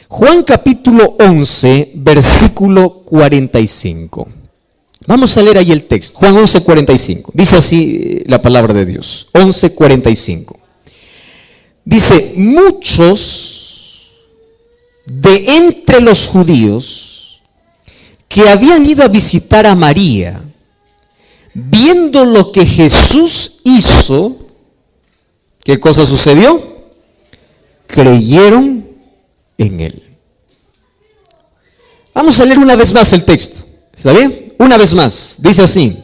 Juan capítulo 11, versículo 45. Vamos a leer ahí el texto. Juan 11, 45. Dice así la palabra de Dios. 11, 45. Dice, muchos de entre los judíos que habían ido a visitar a María, viendo lo que Jesús hizo, ¿qué cosa sucedió? Creyeron en él. Vamos a leer una vez más el texto. ¿Está bien? Una vez más. Dice así: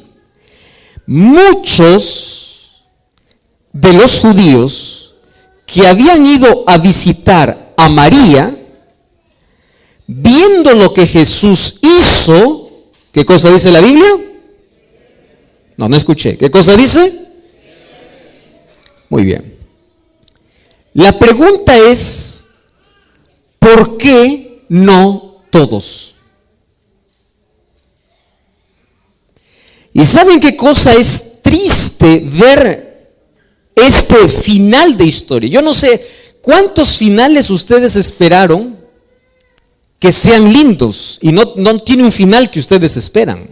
muchos de los judíos que habían ido a visitar a María, viendo lo que Jesús hizo, ¿qué cosa dice la Biblia? No escuché. ¿Qué cosa dice? Muy bien. La pregunta es, ¿por qué no todos? ¿Y saben qué cosa es triste ver este final de historia? Yo no sé cuántos finales ustedes esperaron que sean lindos y no tiene un final que ustedes esperan.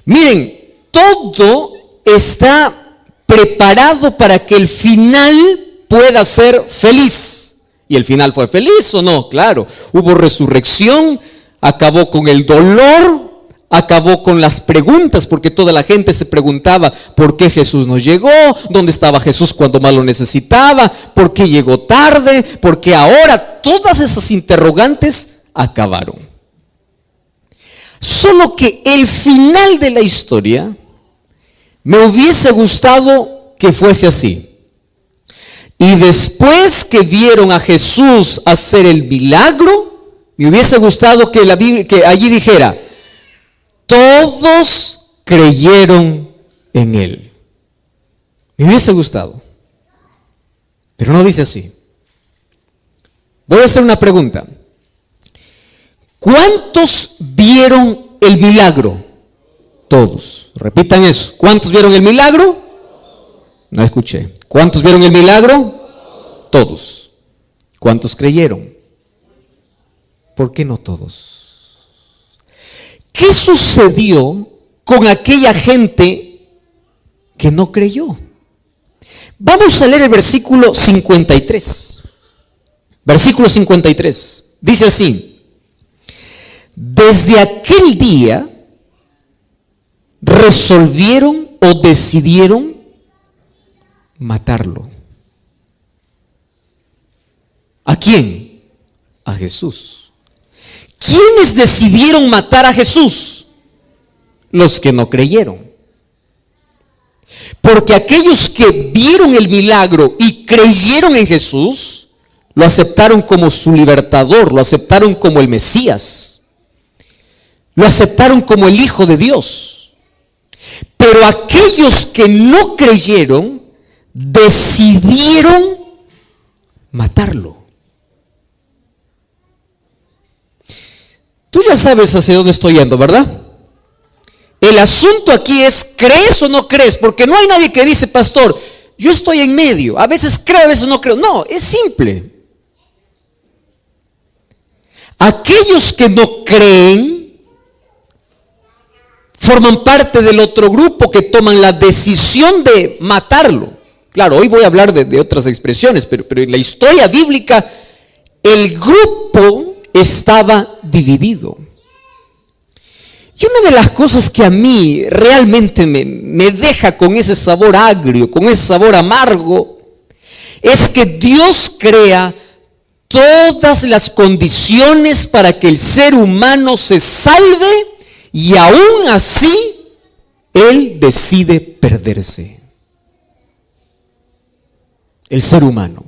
Miren, todo está preparado para que el final pueda ser feliz. ¿Y el final fue feliz o no? Claro, hubo resurrección, acabó con el dolor, acabó con las preguntas, porque toda la gente se preguntaba por qué Jesús no llegó, dónde estaba Jesús cuando más lo necesitaba, por qué llegó tarde, por qué ahora. Todas esas interrogantes acabaron. Solo que el final de la historia me hubiese gustado que fuese así. Y después que vieron a Jesús hacer el milagro, me hubiese gustado que que allí dijera: todos creyeron en él. Me hubiese gustado. Pero no dice así. Voy a hacer una pregunta. ¿Cuántos vieron el milagro? Todos. Repitan eso. ¿Cuántos vieron el milagro? No escuché. ¿Cuántos vieron el milagro? Todos. ¿Cuántos creyeron? ¿Por qué no todos? ¿Qué sucedió con aquella gente que no creyó? Vamos a leer el versículo 53. Versículo 53. Dice así: desde aquel día resolvieron o decidieron matarlo. ¿A quién? A Jesús. ¿Quiénes decidieron matar a Jesús? Los que no creyeron. Porque aquellos que vieron el milagro y creyeron en Jesús, lo aceptaron como su libertador, lo aceptaron como el Mesías, lo aceptaron como el Hijo de Dios. Pero aquellos que no creyeron, decidieron matarlo. Tú ya sabes hacia dónde estoy yendo, ¿verdad? El asunto aquí es, ¿crees o no crees? Porque no hay nadie que dice: pastor, yo estoy en medio, a veces creo, a veces no creo. No, es simple. Aquellos que no creen forman parte del otro grupo que toman la decisión de matarlo. Claro, hoy voy a hablar de otras expresiones, pero en la historia bíblica el grupo estaba dividido. Y una de las cosas que a mí realmente me deja con ese sabor agrio, con ese sabor amargo, es que Dios crea todas las condiciones para que el ser humano se salve, y aún así Él decide perderse. El ser humano.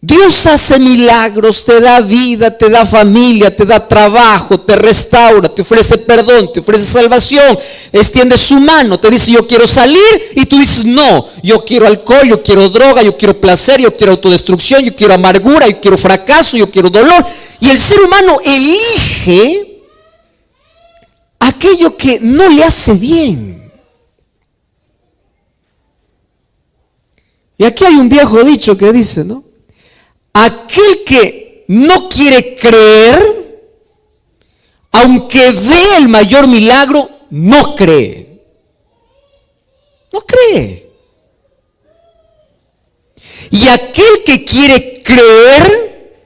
Dios hace milagros, te da vida, te da familia, te da trabajo, te restaura, te ofrece perdón, te ofrece salvación, extiende su mano, te dice: yo quiero salir, y tú dices: no, yo quiero alcohol, yo quiero droga, yo quiero placer, yo quiero autodestrucción, yo quiero amargura, yo quiero fracaso, yo quiero dolor. Y el ser humano elige aquello que no le hace bien. Y aquí hay un viejo dicho que dice, ¿no? aquel que no quiere creer, aunque ve el mayor milagro, no cree. No cree. Y aquel que quiere creer,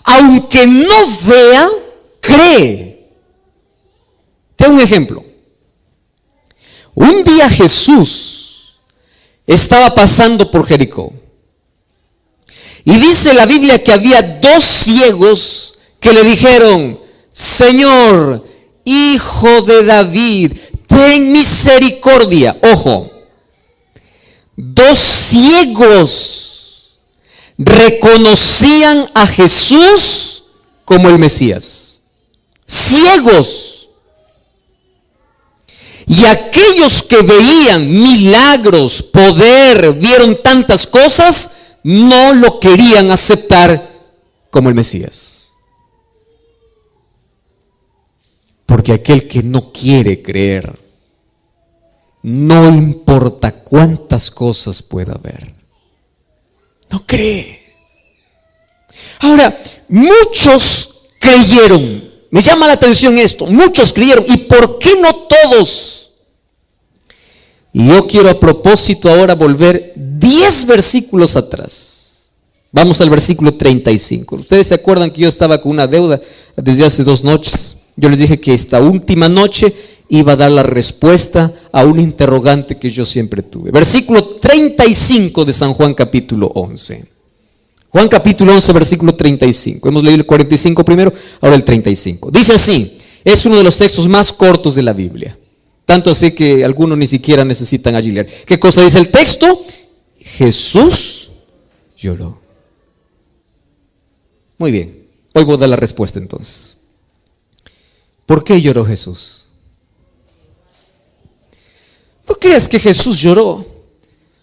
aunque no vea, cree. Te doy un ejemplo. Un día Jesús estaba pasando por Jericó. Y dice la Biblia que había 2 ciegos que le dijeron: Señor, Hijo de David, ten misericordia. Ojo, 2 ciegos reconocían a Jesús como el Mesías. Ciegos. Y aquellos que veían milagros, poder, vieron tantas cosas, no lo querían aceptar como el Mesías. Porque aquel que no quiere creer, no importa cuántas cosas pueda haber, no cree. Ahora, muchos creyeron. Me llama la atención esto. Muchos creyeron. ¿Y por qué no todos? Y yo quiero a propósito ahora volver 10 versículos atrás. Vamos al versículo 35. Ustedes se acuerdan que yo estaba con una deuda desde hace 2 noches. Yo les dije que esta última noche iba a dar la respuesta a un interrogante que yo siempre tuve. Versículo 35 de San Juan capítulo 11. Juan capítulo 11, versículo 35. Hemos leído el 45 primero, ahora el 35. Dice así, es uno de los textos más cortos de la Biblia. Tanto así que algunos ni siquiera necesitan allí leer. ¿Qué cosa dice el texto? Jesús lloró. Muy bien, hoy voy a dar la respuesta entonces. ¿Por qué lloró Jesús? ¿No crees que Jesús lloró?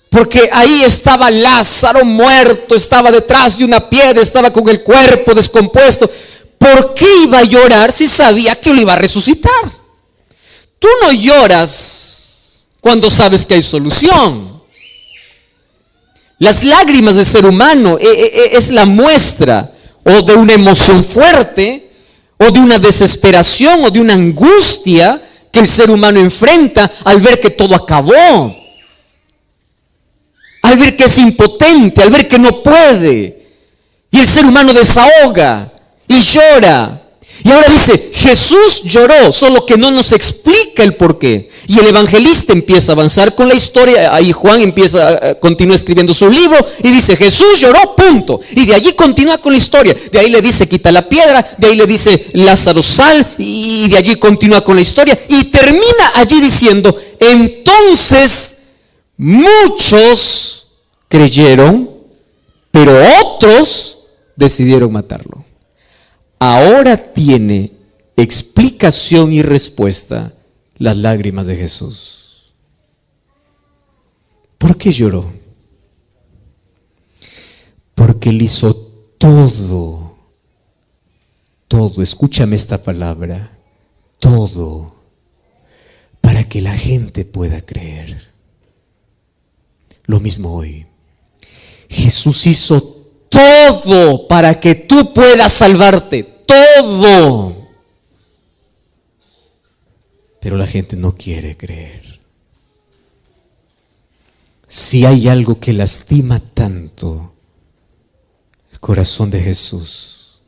Porque ahí estaba Lázaro muerto, estaba detrás de una piedra, estaba con el cuerpo descompuesto. ¿Por qué iba a llorar si sabía que lo iba a resucitar? Tú no lloras cuando sabes que hay solución. Las lágrimas del ser humano es la muestra o de una emoción fuerte, o de una desesperación, o de una angustia que el ser humano enfrenta al ver que todo acabó. Al ver que es impotente, al ver que no puede. Y el ser humano desahoga y llora. Y ahora dice, Jesús lloró, solo que no nos explica el por qué. Y el evangelista empieza a avanzar con la historia. Ahí Juan continúa escribiendo su libro y dice, Jesús lloró, punto. Y de allí continúa con la historia. De ahí le dice, quita la piedra. De ahí le dice, Lázaro, sal. Y de allí continúa con la historia. Y termina allí diciendo, entonces muchos creyeron, pero otros decidieron matarlo. Ahora tiene explicación y respuesta las lágrimas de Jesús. ¿Por qué lloró? Porque él hizo todo, escúchame esta palabra, todo, para que la gente pueda creer. Lo mismo hoy. Jesús hizo todo para que tú puedas salvarte. Todo. Pero la gente no quiere creer. Si hay algo que lastima tanto el corazón de Jesús,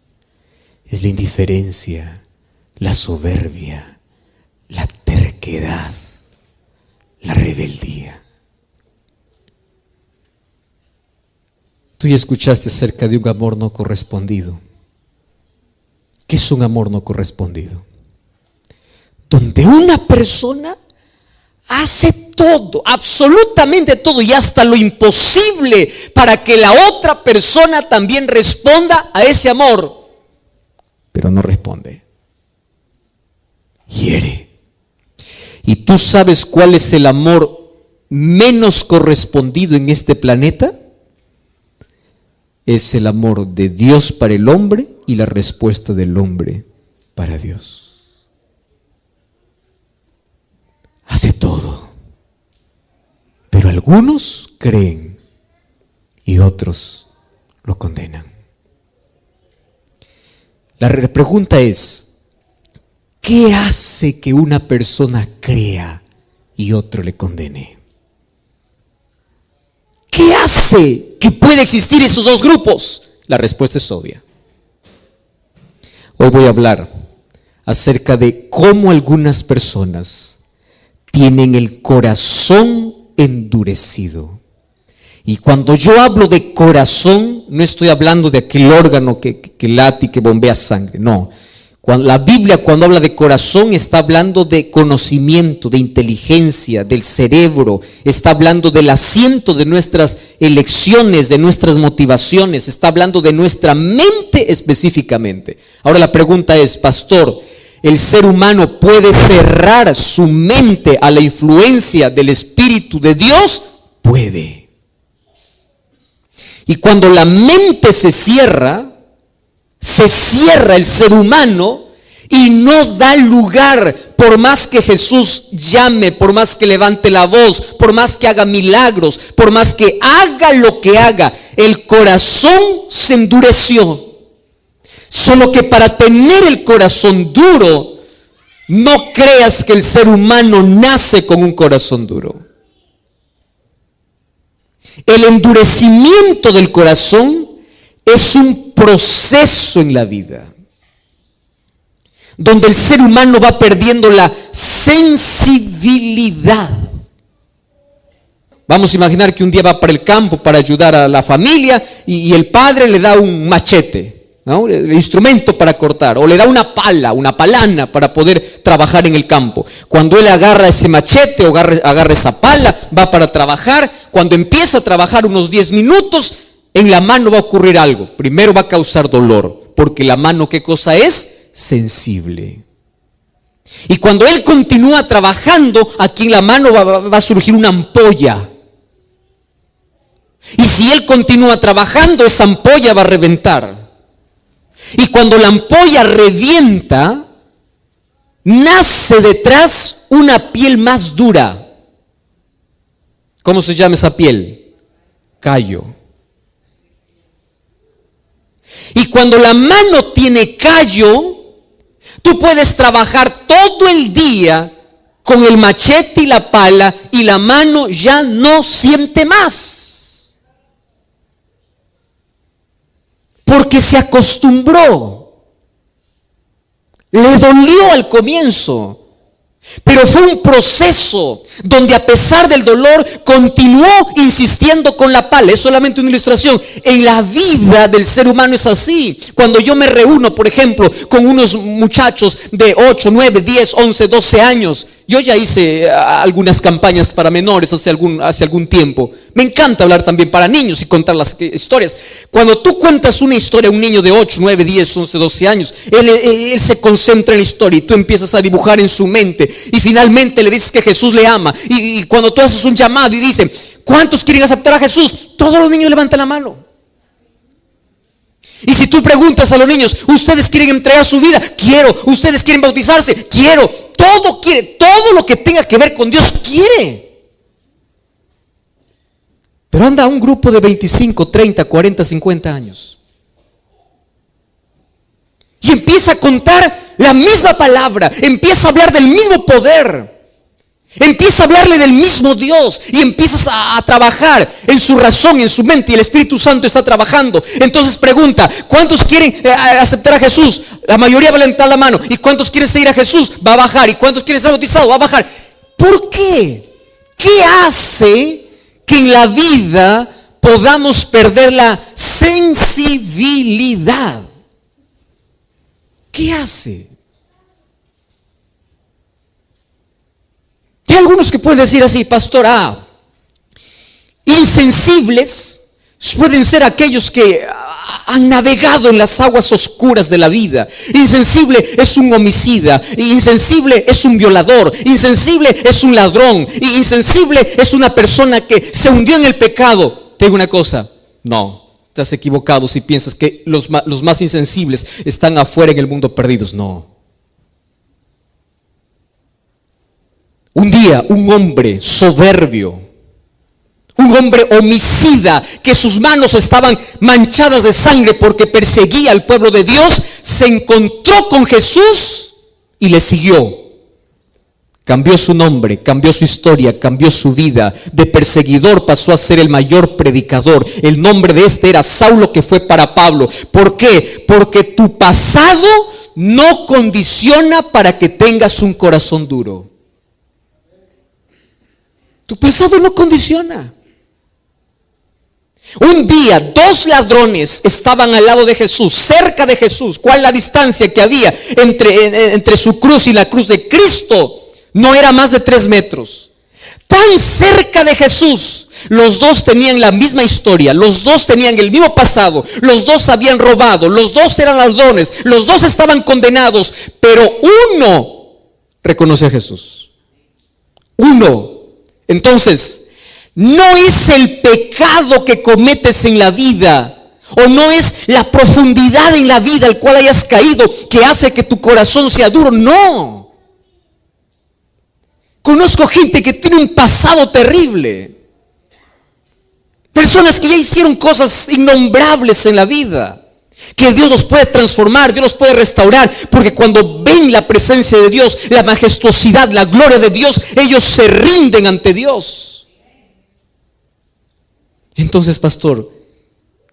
es la indiferencia, la soberbia, la terquedad, la rebeldía. Tú ya escuchaste acerca de un amor no correspondido. ¿Qué es un amor no correspondido? Donde una persona hace todo, absolutamente todo, y hasta lo imposible para que la otra persona también responda a ese amor, pero no responde. Hiere. ¿Y tú sabes cuál es el amor menos correspondido en este planeta? Es el amor de Dios para el hombre y la respuesta del hombre para Dios. Hace todo, pero algunos creen y otros lo condenan. La pregunta es, ¿qué hace que una persona crea y otro le condene? ¿Qué hace que pueda existir esos dos grupos? La respuesta es obvia. Hoy voy a hablar acerca de cómo algunas personas tienen el corazón endurecido. Y cuando yo hablo de corazón, no estoy hablando de aquel órgano que late y que bombea sangre, no. La Biblia, cuando habla de corazón, está hablando de conocimiento, de inteligencia, del cerebro, está hablando del asiento de nuestras elecciones, de nuestras motivaciones, está hablando de nuestra mente específicamente. Ahora la pregunta es, pastor, ¿el ser humano puede cerrar su mente a la influencia del Espíritu de Dios? Puede. Y cuando la mente se cierra el ser humano y no da lugar, por más que Jesús llame, por más que levante la voz, por más que haga milagros, por más que haga lo que haga, el corazón se endureció. Solo que para tener el corazón duro, no creas que el ser humano nace con un corazón duro. El endurecimiento del corazón es un proceso en la vida, donde el ser humano va perdiendo la sensibilidad. Vamos a imaginar que un día va para el campo para ayudar a la familia y el padre le da un machete, ¿no? El instrumento para cortar, o le da una pala, una palana para poder trabajar en el campo. Cuando él agarra ese machete o agarra esa pala, va para trabajar. Cuando empieza a trabajar unos 10 minutos, en la mano va a ocurrir algo. Primero va a causar dolor, porque la mano, ¿qué cosa es? Sensible. Y cuando él continúa trabajando, aquí en la mano va a surgir una ampolla. Y si él continúa trabajando, esa ampolla va a reventar. Y cuando la ampolla revienta, nace detrás una piel más dura. ¿Cómo se llama esa piel? Callo. Y cuando la mano tiene callo, tú puedes trabajar todo el día con el machete y la pala y la mano ya no siente más. Porque se acostumbró. Le dolió al comienzo. Pero fue un proceso donde a pesar del dolor continuó insistiendo con la pala. Es solamente una ilustración. En la vida del ser humano es así. Cuando yo me reúno, por ejemplo, con unos muchachos de 8, 9, 10, 11, 12 años. Yo ya hice algunas campañas para menores hace algún tiempo. Me encanta hablar también para niños y contar las historias. Cuando tú cuentas una historia a un niño de 8, 9, 10, 11, 12 años, él se concentra en la historia y tú empiezas a dibujar en su mente. Y finalmente le dices que Jesús le ama. Y cuando tú haces un llamado y dicen, ¿cuántos quieren aceptar a Jesús? Todos los niños levantan la mano. Y si tú preguntas a los niños, ¿ustedes quieren entregar su vida? Quiero. ¿Ustedes quieren bautizarse? Quiero. Todo quiere. Todo lo que tenga que ver con Dios quiere. Pero anda un grupo de 25, 30, 40, 50 años. Y empieza a contar la misma palabra. Empieza a hablar del mismo poder. Empieza a hablarle del mismo Dios y empiezas a trabajar en su razón, en su mente, y el Espíritu Santo está trabajando. Entonces pregunta, ¿cuántos quieren aceptar a Jesús? La mayoría va a levantar la mano. ¿Y cuántos quieren seguir a Jesús? Va a bajar. ¿Y cuántos quieren ser bautizados? Va a bajar. ¿Por qué? ¿Qué hace que en la vida podamos perder la sensibilidad? ¿Qué hace? Hay algunos que pueden decir así, pastor, insensibles pueden ser aquellos que han navegado en las aguas oscuras de la vida. Insensible es un homicida, insensible es un violador, insensible es un ladrón, insensible es una persona que se hundió en el pecado. Te digo una cosa, no, te has equivocado si piensas que los más insensibles están afuera en el mundo perdidos. No. Un día un hombre soberbio, Un hombre homicida, que sus manos estaban manchadas de sangre porque perseguía al pueblo de Dios, se encontró con Jesús y le siguió. Cambió su nombre, cambió su historia, cambió su vida. De perseguidor pasó a ser el mayor predicador. El nombre de este era Saulo, que fue para Pablo. ¿Por qué? Porque tu pasado no condiciona para que tengas un corazón duro. Tu pasado no condiciona. Un día 2 ladrones estaban al lado de Jesús, cerca de Jesús. ¿Cuál la distancia que había entre su cruz y la cruz de Cristo? No era más de 3 metros. Tan cerca de Jesús. Los dos tenían la misma historia, los dos tenían el mismo pasado, los dos habían robado, los dos eran ladrones, los dos estaban condenados, pero uno reconoce a Jesús. Uno. Entonces, no es el pecado que cometes en la vida, o no es la profundidad en la vida al cual hayas caído que hace que tu corazón sea duro. No. Conozco gente que tiene un pasado terrible. Personas que ya hicieron cosas innombrables en la vida. Que Dios los puede transformar, Dios los puede restaurar. Porque cuando ven la presencia de Dios, la majestuosidad, la gloria de Dios, ellos se rinden ante Dios. Entonces, pastor,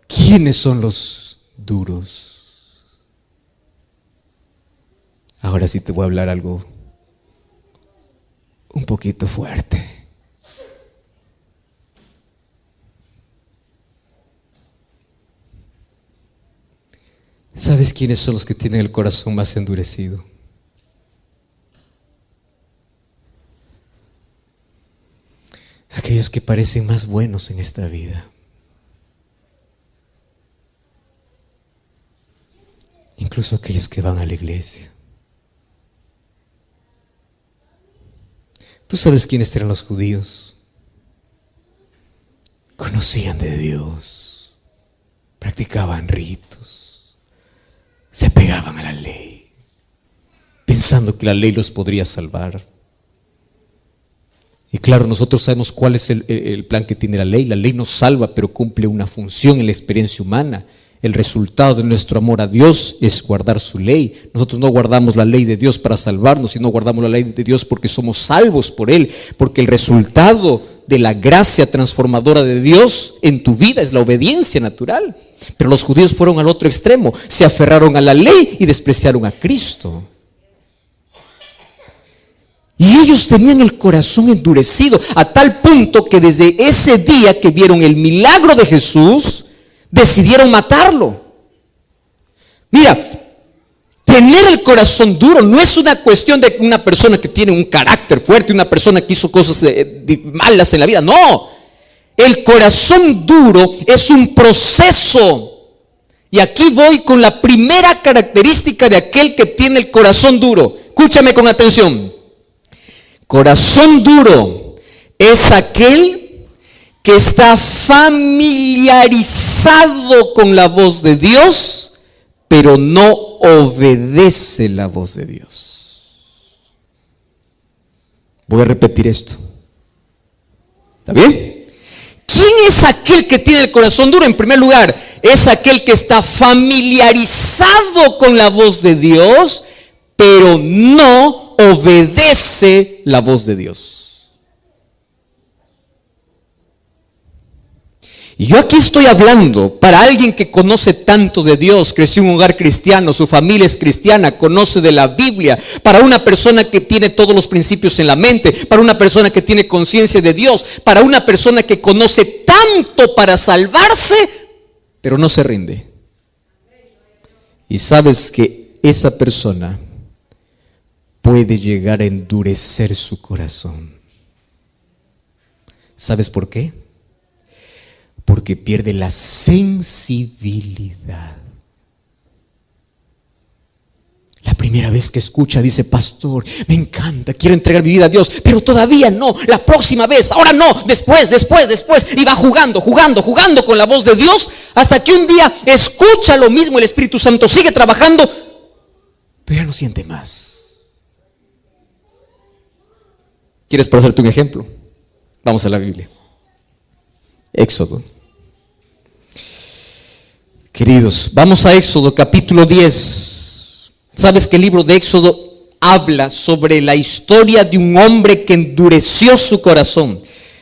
¿quiénes son los duros? Ahora sí te voy a hablar algo un poquito fuerte. ¿Sabes quiénes son los que tienen el corazón más endurecido? Aquellos que parecen más buenos en esta vida. Incluso aquellos que van a la iglesia. ¿Tú sabes quiénes eran los judíos? Conocían de Dios, practicaban ritos, se apegaban a la ley, pensando que la ley los podría salvar. Y claro, nosotros sabemos cuál es el plan que tiene la ley. La ley nos salva, pero cumple una función en la experiencia humana. El resultado de nuestro amor a Dios es guardar su ley. Nosotros no guardamos la ley de Dios para salvarnos, sino guardamos la ley de Dios porque somos salvos por Él. Porque el resultado de la gracia transformadora de Dios en tu vida es la obediencia natural. Pero los judíos fueron al otro extremo. Se aferraron a la ley y despreciaron a Cristo. Y ellos tenían el corazón endurecido a tal punto que desde ese día que vieron el milagro de Jesús, decidieron matarlo. Mira, tener el corazón duro no es una cuestión de una persona que tiene un carácter fuerte, una persona que hizo cosas malas en la vida. No, el corazón duro es un proceso. Y aquí voy con la primera característica de aquel que tiene el corazón duro. Escúchame con atención. Corazón duro es aquel que está familiarizado con la voz de Dios, pero no obedece la voz de Dios. Voy a repetir esto. ¿Está bien? ¿Quién es aquel que tiene el corazón duro? En primer lugar, es aquel que está familiarizado con la voz de Dios, pero no obedece la voz de Dios. Y yo aquí estoy hablando para alguien que conoce tanto de Dios, creció en un hogar cristiano, su familia es cristiana, conoce de la Biblia, para una persona que tiene todos los principios en la mente, para una persona que tiene conciencia de Dios, para una persona que conoce tanto para salvarse, pero no se rinde. Y sabes que esa persona puede llegar a endurecer su corazón. ¿Sabes por qué? Porque pierde la sensibilidad. La primera vez que escucha dice: pastor, me encanta, quiero entregar mi vida a Dios, pero todavía no, la próxima vez, ahora no, después, y va jugando con la voz de Dios, hasta que un día escucha lo mismo, el Espíritu Santo sigue trabajando, pero ya no siente más. ¿Quieres para hacerte un ejemplo? Vamos a la Biblia. Éxodo. Queridos, vamos a Éxodo capítulo 10. Sabes que el libro de Éxodo habla sobre la historia de un hombre que endureció su corazón.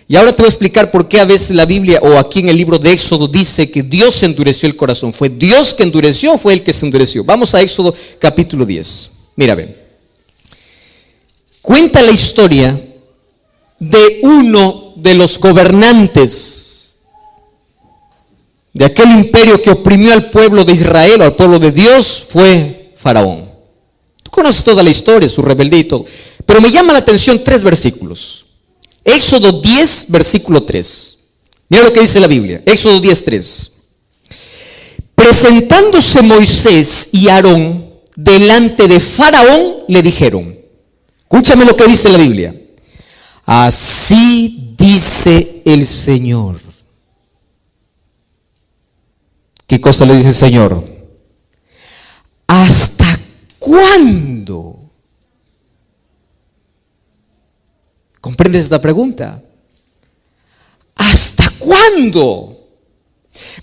Y ahora te voy a explicar por qué a veces la Biblia o aquí en el libro de Éxodo dice que Dios endureció el corazón. ¿Fue Dios que endureció o fue Él que se endureció? Vamos a Éxodo capítulo 10. Mira, ven. Cuenta la historia de uno de los gobernantes de aquel imperio que oprimió al pueblo de Israel o al pueblo de Dios, fue Faraón. Tú conoces toda la historia, su rebeldía y todo. Pero me llama la atención 3 versículos. Éxodo 10, versículo 3. Mira lo que dice la Biblia. Éxodo 10, 3. Presentándose Moisés y Aarón delante de Faraón, le dijeron, escúchame lo que dice la Biblia. Así dice el Señor. ¿Qué cosa le dice el Señor? ¿Hasta cuándo? ¿Comprendes esta pregunta? ¿Hasta cuándo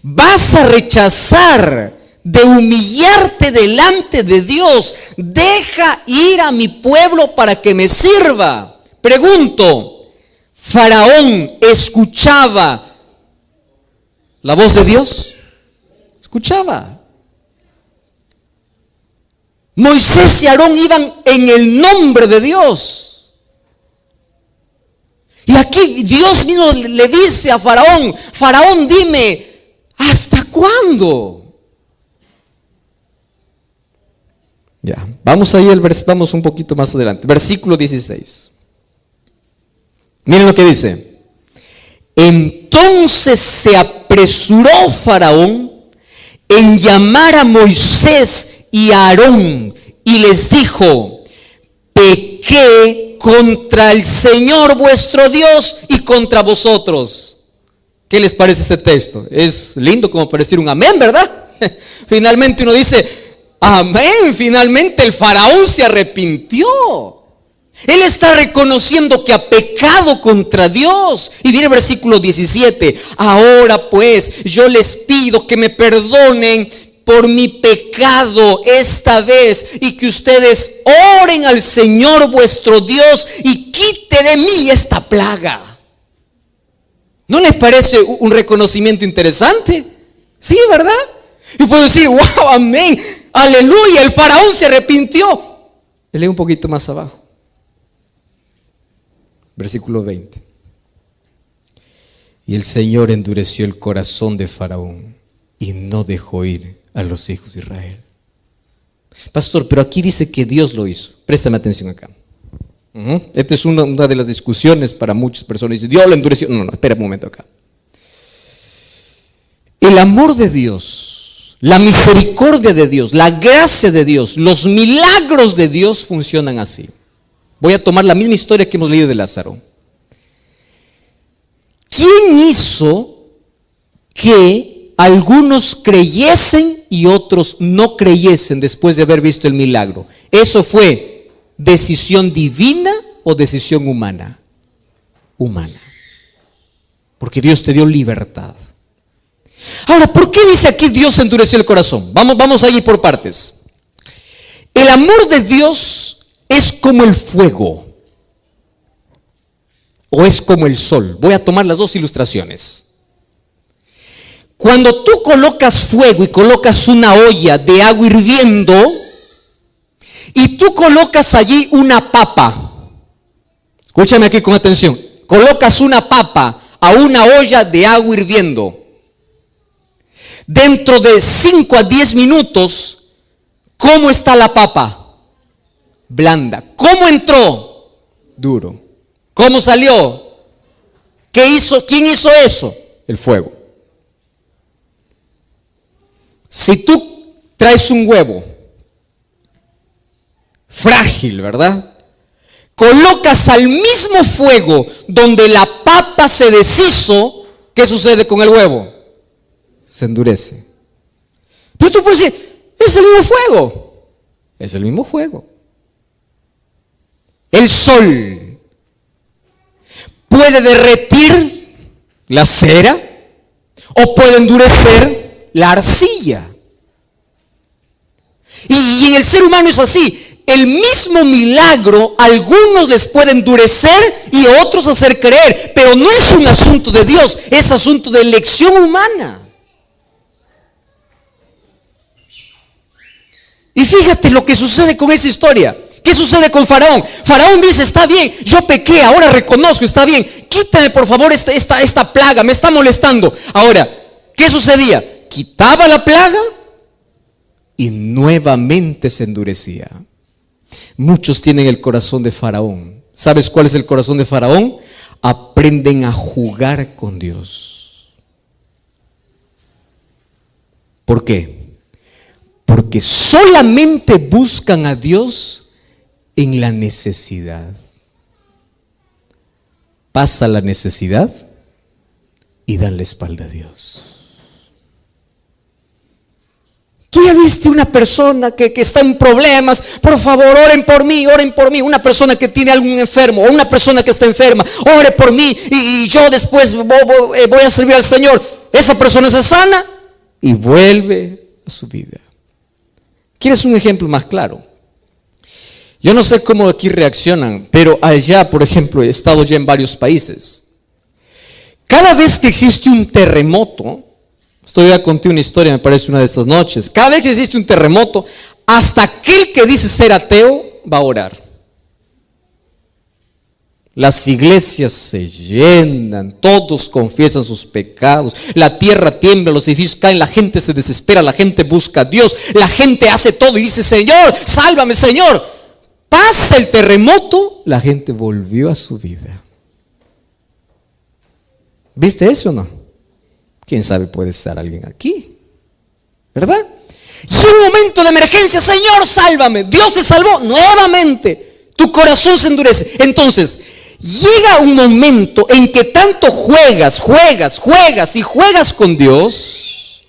vas a rechazar de humillarte delante de Dios? Deja ir a mi pueblo para que me sirva. Pregunto, ¿Faraón escuchaba la voz de Dios? Escuchaba. Moisés y Aarón iban en el nombre de Dios. Y aquí Dios mismo le dice a Faraón, Faraón, dime, ¿hasta cuándo? Ya, vamos ahí, vamos un poquito más adelante. Versículo 16. Miren lo que dice. Entonces se apresuró Faraón en llamar a Moisés y a Aarón y les dijo, pequé contra el Señor vuestro Dios y contra vosotros. ¿Qué les parece este texto? Es lindo como para decir un amén, ¿verdad? Finalmente uno dice, amén, finalmente el faraón se arrepintió. Él está reconociendo que ha pecado contra Dios. Y viene el versículo 17. Ahora pues yo les pido que me perdonen por mi pecado esta vez y que ustedes oren al Señor vuestro Dios y quite de mí esta plaga. ¿No les parece un reconocimiento interesante? Sí, ¿verdad? Y puedo decir, wow, amén, aleluya, el faraón se arrepintió. Lee un poquito más abajo. Versículo 20. Y el Señor endureció el corazón de Faraón y no dejó ir a los hijos de Israel. Pastor, pero aquí dice que Dios lo hizo. Préstame atención acá. Esta es una de las discusiones para muchas personas. Dice, Dios lo endureció. No, espera un momento acá. El amor de Dios, la misericordia de Dios, la gracia de Dios, los milagros de Dios funcionan así. Voy a tomar la misma historia que hemos leído de Lázaro. ¿Quién hizo que algunos creyesen y otros no creyesen después de haber visto el milagro? ¿Eso fue decisión divina o decisión humana? Humana. Porque Dios te dio libertad. Ahora, ¿por qué dice aquí Dios endureció el corazón? Vamos a ir por partes. El amor de Dios es como el fuego o es como el sol. Voy a tomar las dos ilustraciones. Cuando tú colocas fuego y colocas una olla de agua hirviendo y tú colocas allí una papa, escúchame aquí con atención, colocas una papa a una olla de agua hirviendo, dentro de 5 a 10 minutos, ¿cómo está la papa? Blanda. ¿Cómo entró? Duro. ¿Cómo salió? ¿Qué hizo? ¿Quién hizo eso? El fuego. Si tú traes un huevo frágil, ¿verdad? Colocas al mismo fuego donde la papa se deshizo, ¿qué sucede con el huevo? Se endurece. Pero tú puedes decir, es el mismo fuego. Es el mismo fuego. El sol puede derretir la cera, o puede endurecer la arcilla. Y en el ser humano es así. El mismo milagro a algunos les puede endurecer y a otros hacer creer, pero no es un asunto de Dios, es asunto de elección humana. Y fíjate lo que sucede con esa historia. ¿Qué sucede con Faraón? Faraón dice, está bien, yo pequé, ahora reconozco, está bien, quítame por favor esta plaga, me está molestando. Ahora, ¿qué sucedía? Quitaba la plaga y nuevamente se endurecía. Muchos tienen el corazón de Faraón. ¿Sabes cuál es el corazón de Faraón? Aprenden a jugar con Dios. ¿Por qué? Porque solamente buscan a Dios en la necesidad. Pasa la necesidad y dan la espalda a Dios. Tú ya viste una persona que está en problemas, por favor oren por mí, una persona que tiene algún enfermo, o una persona que está enferma, ore por mí y yo después voy a servir al Señor. Esa persona se sana y vuelve a su vida. ¿Quieres un ejemplo más claro? Yo no sé cómo aquí reaccionan, pero allá, por ejemplo, he estado ya en varios países. Cada vez que existe un terremoto, estoy a contar una historia, me parece una de estas noches. Cada vez que existe un terremoto, hasta aquel que dice ser ateo va a orar. Las iglesias se llenan, todos confiesan sus pecados, la tierra tiembla, los edificios caen, la gente se desespera, la gente busca a Dios, la gente hace todo y dice, Señor, sálvame, Señor. Pasa el terremoto, la gente volvió a su vida. ¿Viste eso o no? ¿Quién sabe? Puede estar alguien aquí, ¿verdad? Y en un momento de emergencia, Señor, sálvame. Dios te salvó nuevamente. Tu corazón se endurece. Entonces, llega un momento en que tanto juegas con Dios,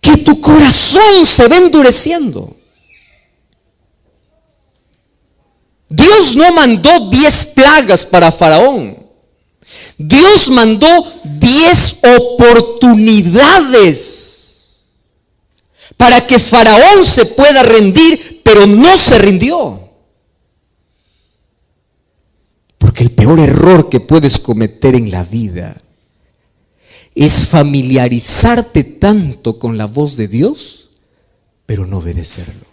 que tu corazón se va endureciendo. Dios no mandó 10 plagas para Faraón. Dios mandó 10 oportunidades para que Faraón se pueda rendir, pero no se rindió. Porque el peor error que puedes cometer en la vida es familiarizarte tanto con la voz de Dios, pero no obedecerlo.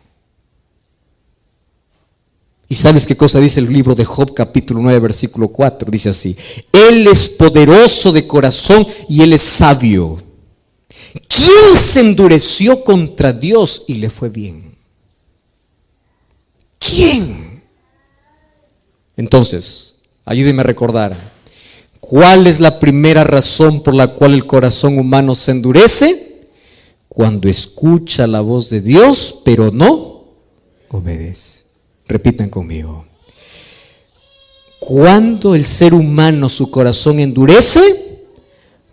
¿Y sabes qué cosa dice el libro de Job, capítulo 9, versículo 4? Dice así: Él es poderoso de corazón y Él es sabio. ¿Quién se endureció contra Dios y le fue bien? ¿Quién? Entonces, ayúdeme a recordar, ¿cuál es la primera razón por la cual el corazón humano se endurece? Cuando escucha la voz de Dios, pero no obedece. Repitan conmigo. ¿Cuándo el ser humano su corazón endurece?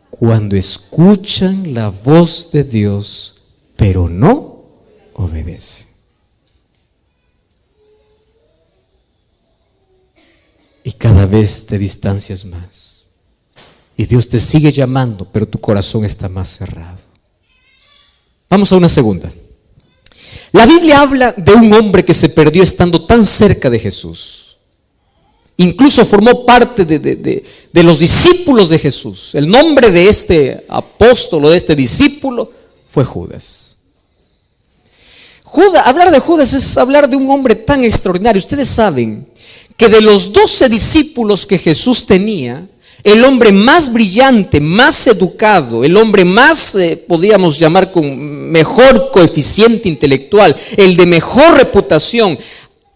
Cuando escuchan la voz de Dios, pero no obedece. Y cada vez te distancias más. Y Dios te sigue llamando, pero tu corazón está más cerrado. Vamos a una segunda. La Biblia habla de un hombre que se perdió estando tan cerca de Jesús. Incluso formó parte de los discípulos de Jesús. El nombre de este apóstol o de este discípulo fue Judas. Hablar de Judas es hablar de un hombre tan extraordinario. Ustedes saben que de los 12 discípulos que Jesús tenía, el hombre más brillante, más educado, el hombre más, podríamos llamar con mejor coeficiente intelectual, el de mejor reputación,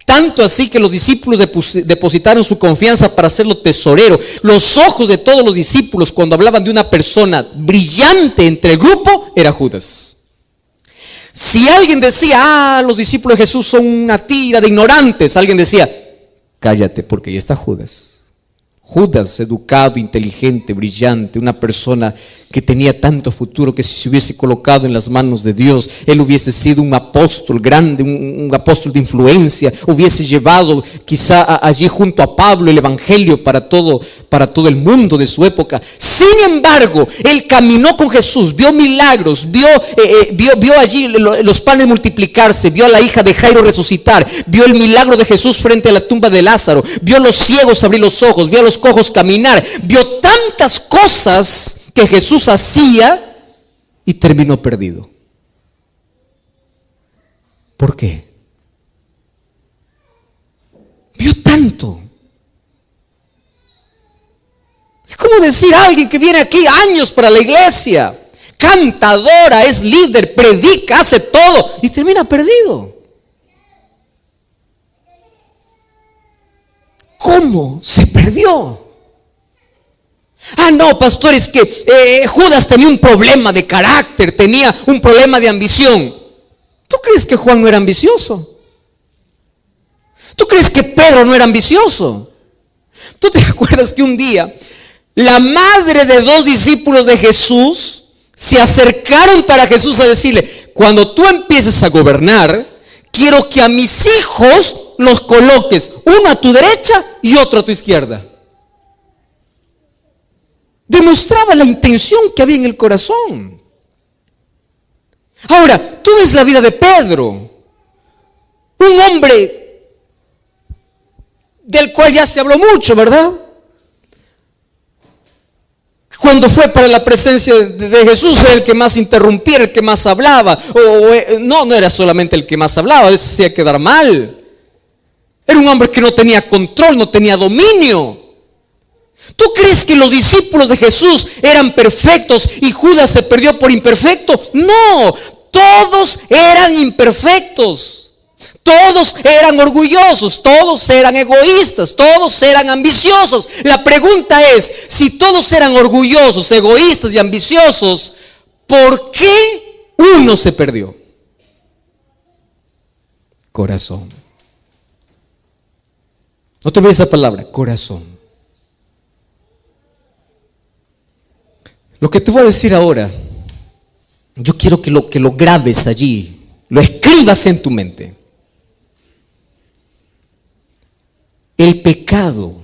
tanto así que los discípulos depositaron su confianza para hacerlo tesorero. Los ojos de todos los discípulos cuando hablaban de una persona brillante entre el grupo, era Judas. Si alguien decía, los discípulos de Jesús son una tira de ignorantes, alguien decía, cállate porque ahí está Judas. Judas, educado, inteligente, brillante, una persona que tenía tanto futuro, que si se hubiese colocado en las manos de Dios, él hubiese sido un apóstol grande, un apóstol de influencia, hubiese llevado quizá allí junto a Pablo el evangelio para todo el mundo de su época. Sin embargo, él caminó con Jesús, vio milagros, vio allí los panes multiplicarse, vio a la hija de Jairo resucitar, vio el milagro de Jesús frente a la tumba de Lázaro, vio a los ciegos abrir los ojos, vio a los cojos caminar, vio tantas cosas que Jesús hacía y terminó perdido. ¿Por qué? Vio tanto. Es como decir a alguien que viene aquí años para la iglesia, cantadora, es líder, predica, hace todo y termina perdido. ¿Cómo se perdió? Ah, no, pastor, es que Judas tenía un problema de carácter, tenía un problema de ambición. ¿Tú crees que Juan no era ambicioso? ¿Tú crees que Pedro no era ambicioso? ¿Tú te acuerdas que un día la madre de 2 discípulos de Jesús se acercaron para Jesús a decirle: cuando tú empieces a gobernar, quiero que a mis hijos los coloques, uno a tu derecha y otro a tu izquierda? Demostraba la intención que había en el corazón. Ahora, tú ves la vida de Pedro, un hombre del cual ya se habló mucho, ¿verdad? Cuando fue para la presencia de Jesús era el que más interrumpía, el que más hablaba. No era solamente el que más hablaba, a veces hacía quedar mal. Era un hombre que no tenía control, no tenía dominio. ¿Tú crees que los discípulos de Jesús eran perfectos y Judas se perdió por imperfecto? No, todos eran imperfectos. Todos eran orgullosos, todos eran egoístas, todos eran ambiciosos. La pregunta es, si todos eran orgullosos, egoístas y ambiciosos, ¿por qué uno se perdió? Corazón. No te olvides esa palabra, corazón. Lo que te voy a decir ahora, yo quiero que lo grabes allí, lo escribas en tu mente. El pecado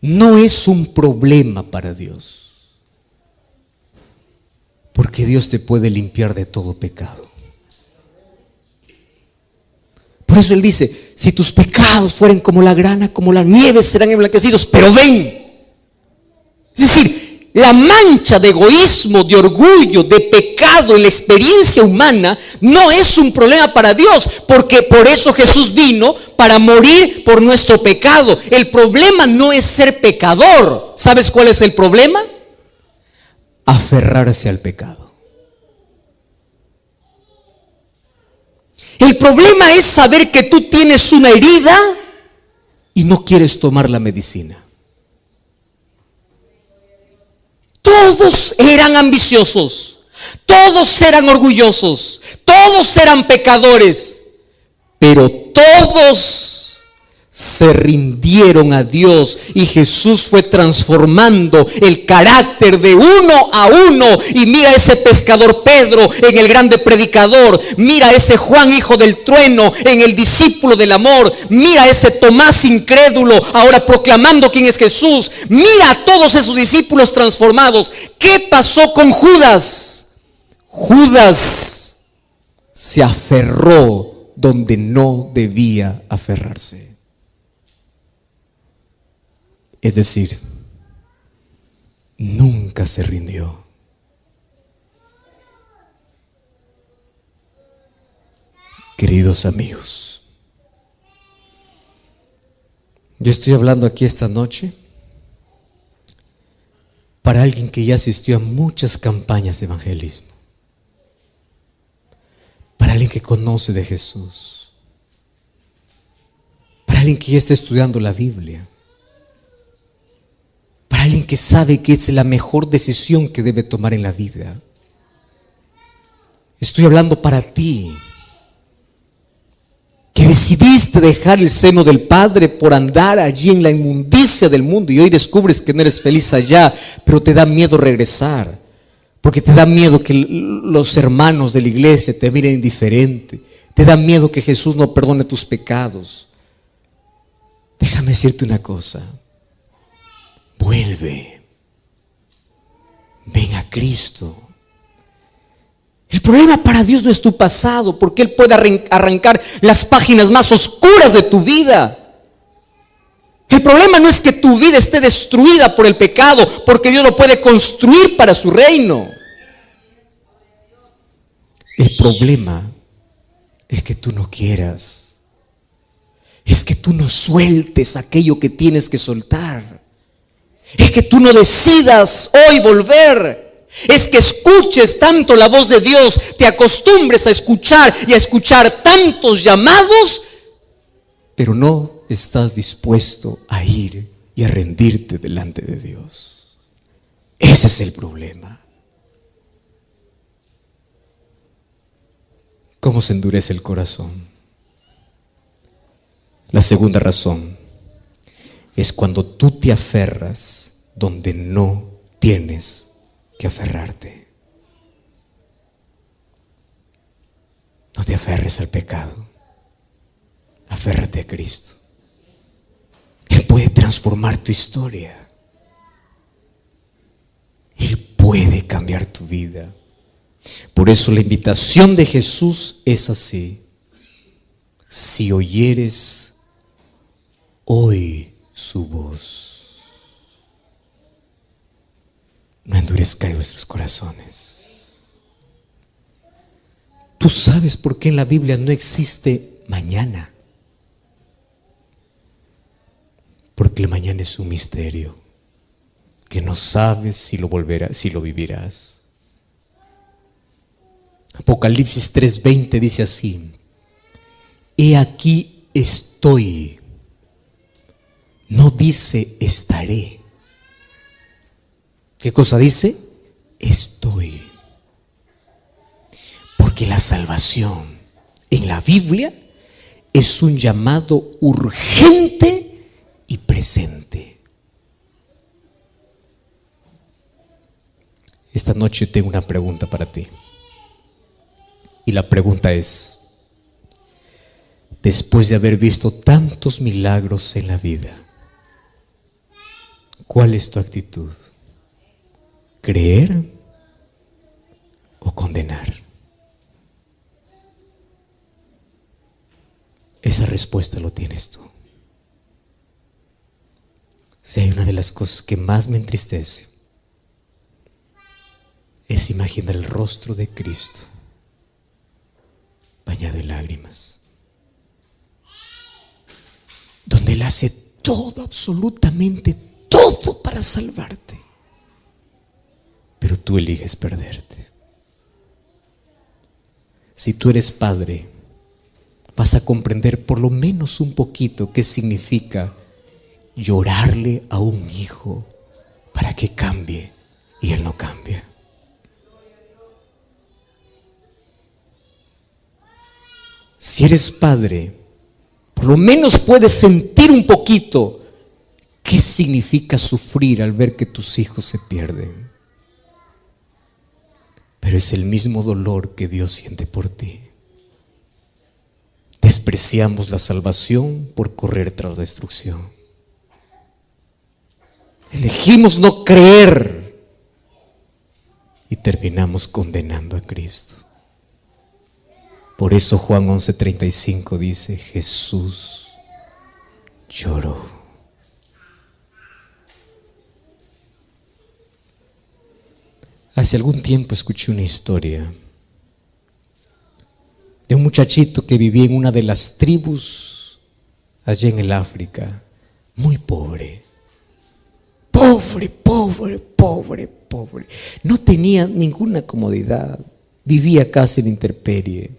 no es un problema para Dios, porque Dios te puede limpiar de todo pecado. Por eso Él dice: si tus pecados fueren como la grana, como la nieve, serán emblanquecidos. Pero ven, es decir, la mancha de egoísmo, de orgullo, de pecado en la experiencia humana no es un problema para Dios, porque por eso Jesús vino, para morir por nuestro pecado. El problema no es ser pecador. ¿Sabes cuál es el problema? Aferrarse al pecado. El problema es saber que tú tienes una herida y no quieres tomar la medicina. Todos eran ambiciosos, todos eran orgullosos, todos eran pecadores, pero todos se rindieron a Dios y Jesús fue transformando el carácter de uno a uno. Y mira ese pescador Pedro en el grande predicador, mira ese Juan hijo del trueno en el discípulo del amor, mira ese Tomás incrédulo ahora proclamando quién es Jesús, mira a todos esos discípulos transformados. ¿Qué pasó con Judas? Judas se aferró donde no debía aferrarse. Es decir, nunca se rindió. Queridos amigos, yo estoy hablando aquí esta noche para alguien que ya asistió a muchas campañas de evangelismo, para alguien que conoce de Jesús, para alguien que ya está estudiando la Biblia, para alguien que sabe que es la mejor decisión que debe tomar en la vida. Estoy hablando para ti, que decidiste dejar el seno del Padre por andar allí en la inmundicia del mundo y hoy descubres que no eres feliz allá, pero te da miedo regresar, porque te da miedo que los hermanos de la iglesia te miren indiferente, te da miedo que Jesús no perdone tus pecados. Déjame decirte una cosa, vuelve, ven a Cristo. El problema para Dios no es tu pasado, porque Él puede arrancar las páginas más oscuras de tu vida. El problema no es que tu vida esté destruida por el pecado, porque Dios lo puede construir para su reino. El problema es que tú no quieras, es que tú no sueltes aquello que tienes que soltar, es que tú no decidas hoy volver. Es que escuches tanto la voz de Dios, te acostumbres a escuchar y a escuchar tantos llamados, pero no estás dispuesto a ir y a rendirte delante de Dios. Ese es el problema. ¿Cómo se endurece el corazón? La segunda razón es cuando tú te aferras donde no tienes que aferrarte. No te aferres al pecado, aférrate a Cristo. Él puede transformar tu historia, Él puede cambiar tu vida. Por eso la invitación de Jesús es así: si oyeres hoy su voz, no endurezcáis vuestros corazones. ¿Tú sabes por qué en la Biblia no existe mañana? Porque el mañana es un misterio que no sabes si lo vivirás. Apocalipsis 3:20 dice así: he aquí estoy. No dice estaré. ¿Qué cosa dice? Estoy. Porque la salvación en la Biblia es un llamado urgente y presente. Esta noche tengo una pregunta para ti. Y la pregunta es: después de haber visto tantos milagros en la vida, ¿cuál es tu actitud? ¿Creer o condenar? Esa respuesta lo tienes tú. Si hay una de las cosas que más me entristece, es imaginar el rostro de Cristo bañado en lágrimas, donde Él hace todo, absolutamente todo para salvarte, pero tú eliges perderte. Si tú eres padre, vas a comprender por lo menos un poquito qué significa llorarle a un hijo para que cambie y él no cambia. Si eres padre, por lo menos puedes sentir un poquito qué significa sufrir al ver que tus hijos se pierden. Pero es el mismo dolor que Dios siente por ti. Despreciamos la salvación por correr tras la destrucción. Elegimos no creer y terminamos condenando a Cristo. Por eso Juan 11:35 dice: Jesús lloró. Hace algún tiempo escuché una historia de un muchachito que vivía en una de las tribus allá en el África, muy pobre. Pobre. No tenía ninguna comodidad, vivía casi en intemperie.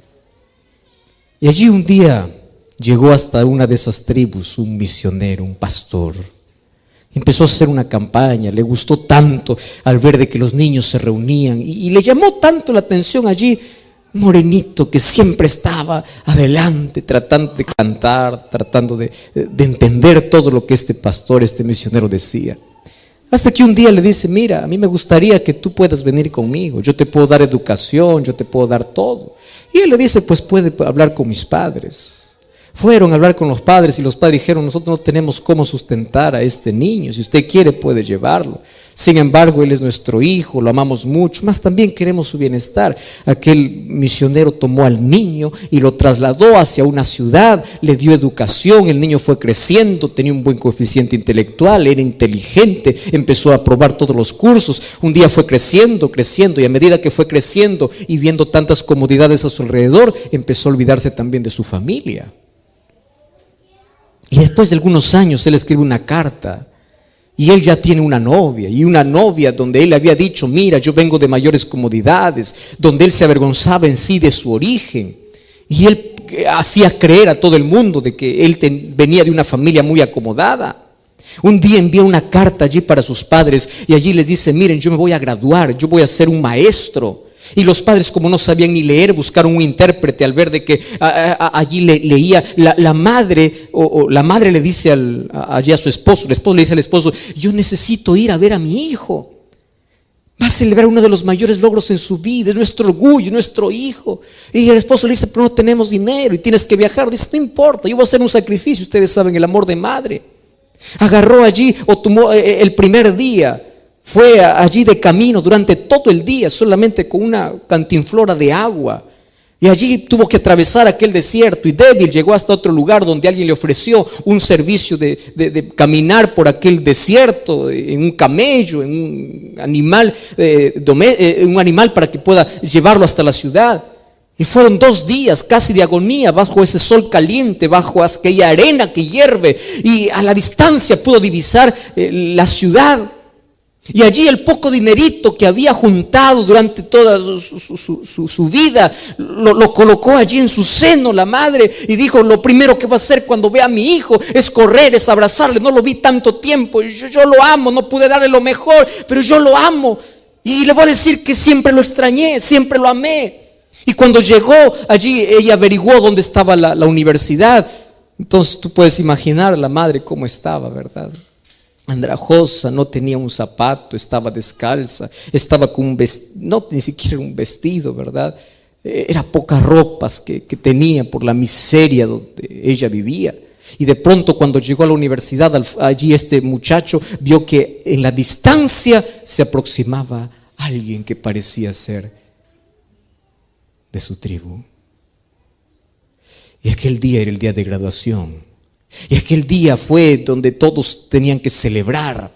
Y allí un día llegó hasta una de esas tribus un misionero, un pastor. Empezó a hacer una campaña, le gustó tanto al ver de que los niños se reunían y le llamó tanto la atención allí un morenito que siempre estaba adelante, tratando de cantar, tratando de entender todo lo que este pastor, este misionero decía. Hasta que un día le dice: mira, a mí me gustaría que tú puedas venir conmigo, yo te puedo dar educación, yo te puedo dar todo. Y él le dice: pues puede hablar con mis padres. Fueron a hablar con los padres y los padres dijeron: nosotros no tenemos cómo sustentar a este niño, si usted quiere puede llevarlo. Sin embargo, él es nuestro hijo, lo amamos mucho, más también queremos su bienestar. Aquel misionero tomó al niño y lo trasladó hacia una ciudad, le dio educación, el niño fue creciendo, tenía un buen coeficiente intelectual, era inteligente, empezó a aprobar todos los cursos. Un día fue creciendo y a medida que fue creciendo y viendo tantas comodidades a su alrededor, empezó a olvidarse también de su familia. Y después de algunos años él escribe una carta y él ya tiene una novia donde él había dicho: mira, yo vengo de mayores comodidades, donde él se avergonzaba en sí de su origen y él hacía creer a todo el mundo de que él venía de una familia muy acomodada. Un día envía una carta allí para sus padres y allí les dice: miren, yo me voy a graduar, yo voy a ser un maestro. Y los padres, como no sabían ni leer, buscaron un intérprete al ver de que allí leía la madre, o la madre le dice allí a su esposo, el esposo le dice al esposo: yo necesito ir a ver a mi hijo, va a celebrar uno de los mayores logros en su vida, es nuestro orgullo, nuestro hijo. Y el esposo le dice: pero no tenemos dinero y tienes que viajar. Dice: no importa, yo voy a hacer un sacrificio. Ustedes saben el amor de madre. Agarró allí o tomó el primer día. Fue allí de camino durante todo el día, solamente con una cantinflora de agua. Y allí tuvo que atravesar aquel desierto y débil llegó hasta otro lugar donde alguien le ofreció un servicio de caminar por aquel desierto en un camello, en un animal para que pueda llevarlo hasta la ciudad. Y fueron 2 días casi de agonía bajo ese sol caliente, bajo aquella arena que hierve, y a la distancia pudo divisar la ciudad. Y allí el poco dinerito que había juntado durante toda su vida, lo colocó allí en su seno la madre y dijo: lo primero que va a hacer cuando vea a mi hijo es correr, es abrazarle. No lo vi tanto tiempo, yo lo amo, no pude darle lo mejor, pero yo lo amo. Y le voy a decir que siempre lo extrañé, siempre lo amé. Y cuando llegó allí, ella averiguó dónde estaba la universidad. Entonces tú puedes imaginar la madre cómo estaba, ¿verdad? Andrajosa, no tenía un zapato, estaba descalza, estaba con un vestido, no, ni siquiera un vestido, ¿verdad? Era pocas ropas que tenía por la miseria donde ella vivía. Y de pronto, cuando llegó a la universidad, allí este muchacho vio que en la distancia se aproximaba alguien que parecía ser de su tribu. Y aquel día era el día de graduación. Y aquel día fue donde todos tenían que celebrar.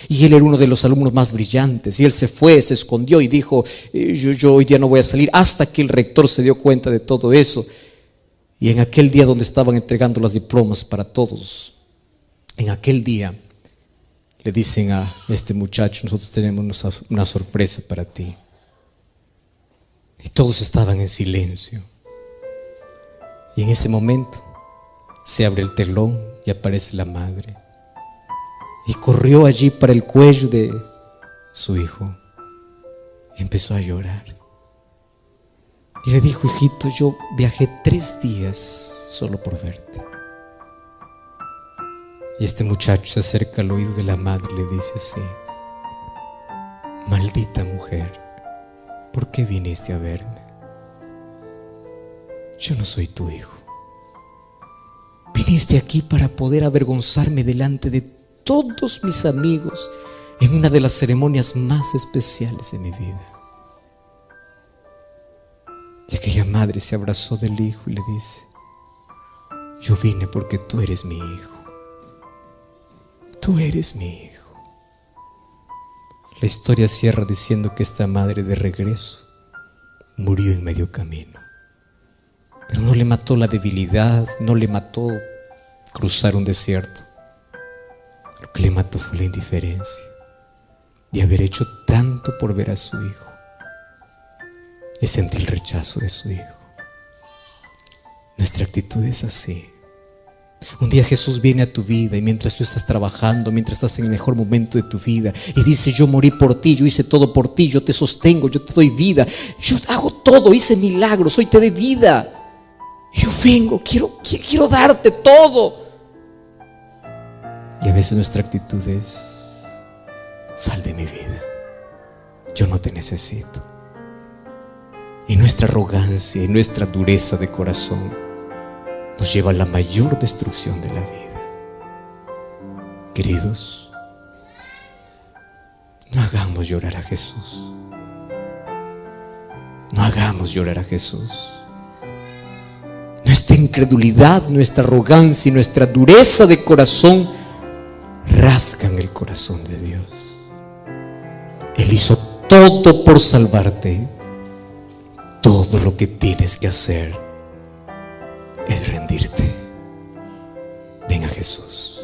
Y él era uno de los alumnos más brillantes. Y él se fue, se escondió y dijo: yo hoy día no voy a salir. Hasta que el rector se dio cuenta de todo eso. Y en aquel día donde estaban entregando las diplomas para todos, en aquel día le dicen a este muchacho: nosotros tenemos una sorpresa para ti. Y todos estaban en silencio. Y en ese momento se abre el telón y aparece la madre. Y corrió allí para el cuello de su hijo y empezó a llorar. Y le dijo: hijito, yo viajé 3 días solo por verte. Y este muchacho se acerca al oído de la madre y le dice así: maldita mujer, ¿por qué viniste a verme? Yo no soy tu hijo. Viniste aquí para poder avergonzarme delante de todos mis amigos en una de las ceremonias más especiales de mi vida. Y aquella madre se abrazó del hijo y le dice: yo vine porque tú eres mi hijo. Tú eres mi hijo. La historia cierra diciendo que esta madre de regreso murió en medio camino. Pero no le mató la debilidad, no le mató cruzar un desierto. Lo que le mató fue la indiferencia de haber hecho tanto por ver a su hijo y sentir el rechazo de su hijo. Nuestra actitud es así. Un día Jesús viene a tu vida y mientras tú estás trabajando, mientras estás en el mejor momento de tu vida y dice: yo morí por ti, yo hice todo por ti, yo te sostengo, yo te doy vida, yo hago todo, hice milagros, hoy te doy vida. Yo vengo, quiero darte todo. Y a veces nuestra actitud es: sal de mi vida, yo no te necesito. Y nuestra arrogancia y nuestra dureza de corazón nos lleva a la mayor destrucción de la vida. Queridos, no hagamos llorar a Jesús. No hagamos llorar a Jesús. Nuestra incredulidad, nuestra arrogancia y nuestra dureza de corazón rasgan el corazón de Dios. Él hizo todo por salvarte. Todo lo que tienes que hacer es rendirte. Ven a Jesús.